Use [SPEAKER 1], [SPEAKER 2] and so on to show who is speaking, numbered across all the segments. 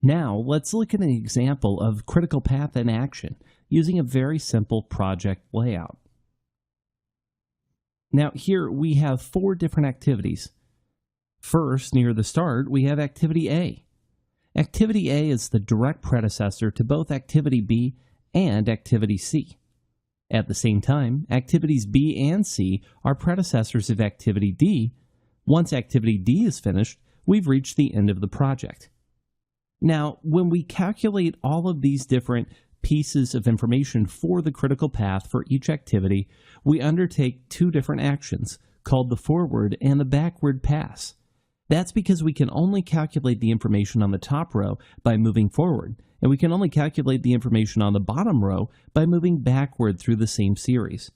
[SPEAKER 1] Now, let's look at an example of critical path in action using a very simple project layout. Now, here we have 4 different activities. First, near the start, we have Activity A. Activity A is the direct predecessor to both Activity B and Activity C. At the same time, Activities B and C are predecessors of Activity D. Once Activity D is finished, we've reached the end of the project. Now, when we calculate all of these different pieces of information for the critical path for each activity, we undertake 2 different actions called the forward and the backward pass. That's because we can only calculate the information on the top row by moving forward, and we can only calculate the information on the bottom row by moving backward through the same series.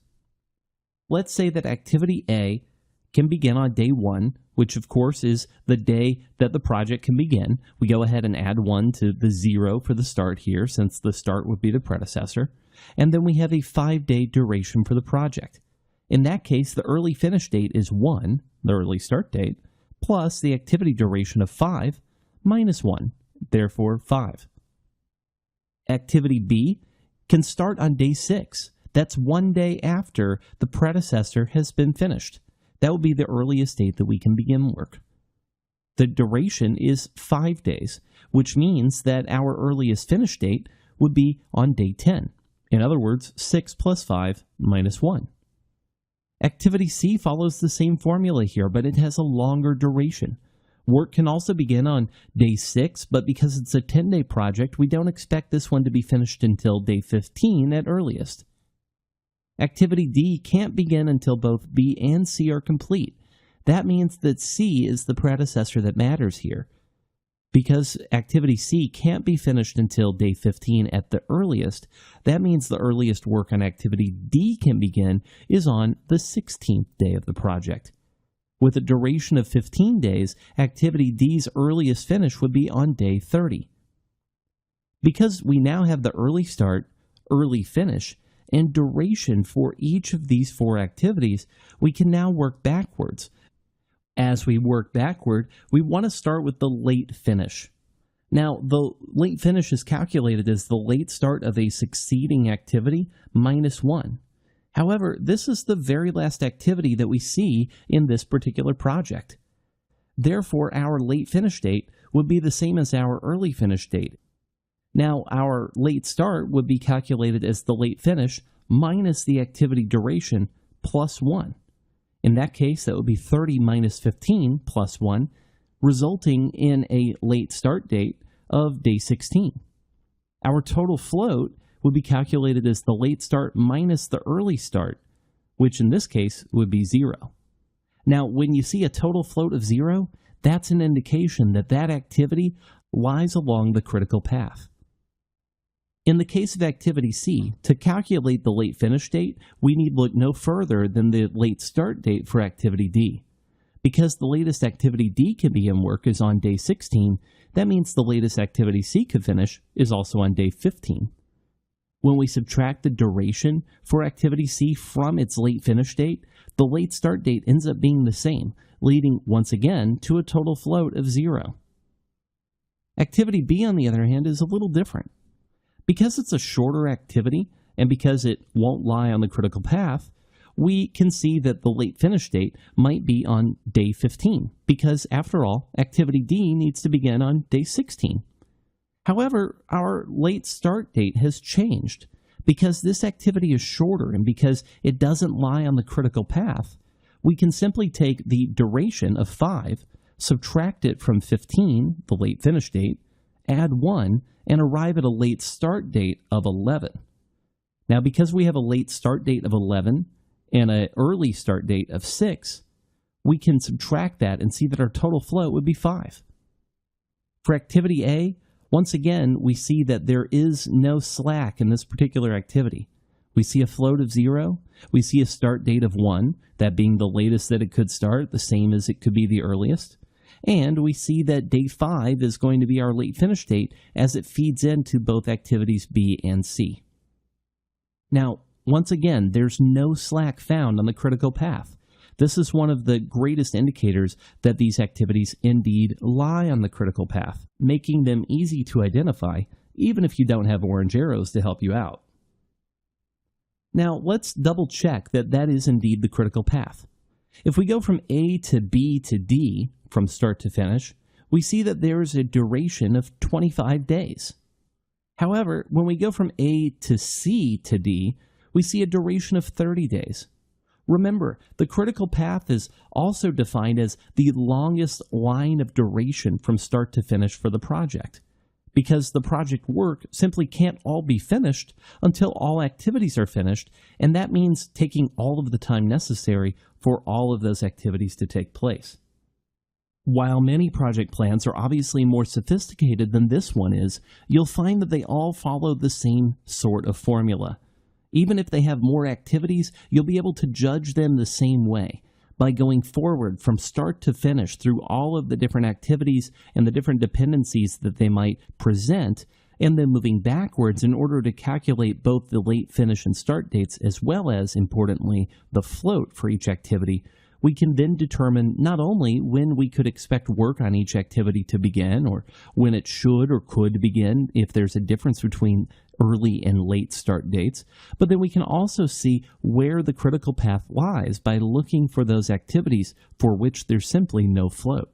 [SPEAKER 1] Let's say that Activity A can begin on day 1, which of course is the day that the project can begin. We go ahead and add 1 to the 0 for the start here, since the start would be the predecessor. And then we have a 5-day duration for the project. In that case, the early finish date is 1, the early start date, plus the activity duration of 5 minus 1, therefore 5. Activity B can start on day 6. That's 1 day after the predecessor has been finished. That will be the earliest date that we can begin work. The duration is 5 days, which means that our earliest finish date would be on day 10. In other words, 6 plus 5 minus 1. Activity C follows the same formula here, but it has a longer duration. Work can also begin on day 6, but because it's a 10-day project, we don't expect this one to be finished until day 15 at earliest. Activity D can't begin until both B and C are complete. That means that C is the predecessor that matters here. Because Activity C can't be finished until day 15 at the earliest, that means the earliest work on Activity D can begin is on the 16th day of the project. With a duration of 15 days, Activity D's earliest finish would be on day 30. Because we now have the early start, early finish, and duration for each of these 4 activities, we can now work backwards. As we work backward, we want to start with the late finish. Now, the late finish is calculated as the late start of a succeeding activity minus 1. However, this is the very last activity that we see in this particular project. Therefore, our late finish date would be the same as our early finish date. Now, our late start would be calculated as the late finish minus the activity duration plus 1. In that case, that would be 30 minus 15 plus 1, resulting in a late start date of day 16. Our total float would be calculated as the late start minus the early start, which in this case would be 0. Now, when you see a total float of 0, that's an indication that that activity lies along the critical path. In the case of Activity C, to calculate the late finish date, we need look no further than the late start date for Activity D. Because the latest Activity D can begin work is on day 16, that means the latest Activity C could finish is also on day 15. When we subtract the duration for Activity C from its late finish date, the late start date ends up being the same, leading once again to a total float of 0. Activity B, on the other hand, is a little different. Because it's a shorter activity, and because it won't lie on the critical path, we can see that the late finish date might be on day 15, because after all, Activity D needs to begin on day 16. However, our late start date has changed. Because this activity is shorter and because it doesn't lie on the critical path, we can simply take the duration of 5, subtract it from 15, the late finish date, add 1, and arrive at a late start date of 11. Now, because we have a late start date of 11 and an early start date of 6, we can subtract that and see that our total float would be 5. For Activity A, once again, we see that there is no slack in this particular activity. We see a float of 0, we see a start date of 1, that being the latest that it could start, the same as it could be the earliest. And we see that day 5 is going to be our late finish date as it feeds into both activities B and C. Now, once again, there's no slack found on the critical path. This is one of the greatest indicators that these activities indeed lie on the critical path, making them easy to identify, even if you don't have orange arrows to help you out. Now, let's double check that that is indeed the critical path. If we go from A to B to D, from start to finish, we see that there is a duration of 25 days. However, when we go from A to C to D, we see a duration of 30 days. Remember, the critical path is also defined as the longest line of duration from start to finish for the project, because the project work simply can't all be finished until all activities are finished, and that means taking all of the time necessary for all of those activities to take place. While many project plans are obviously more sophisticated than this one is, you'll find that they all follow the same sort of formula. Even if they have more activities, you'll be able to judge them the same way, by going forward from start to finish through all of the different activities and the different dependencies that they might present, and then moving backwards in order to calculate both the late finish and start dates, as well as, importantly, the float for each activity. We can then determine not only when we could expect work on each activity to begin, or when it should or could begin if there's a difference between early and late start dates, but then we can also see where the critical path lies by looking for those activities for which there's simply no float.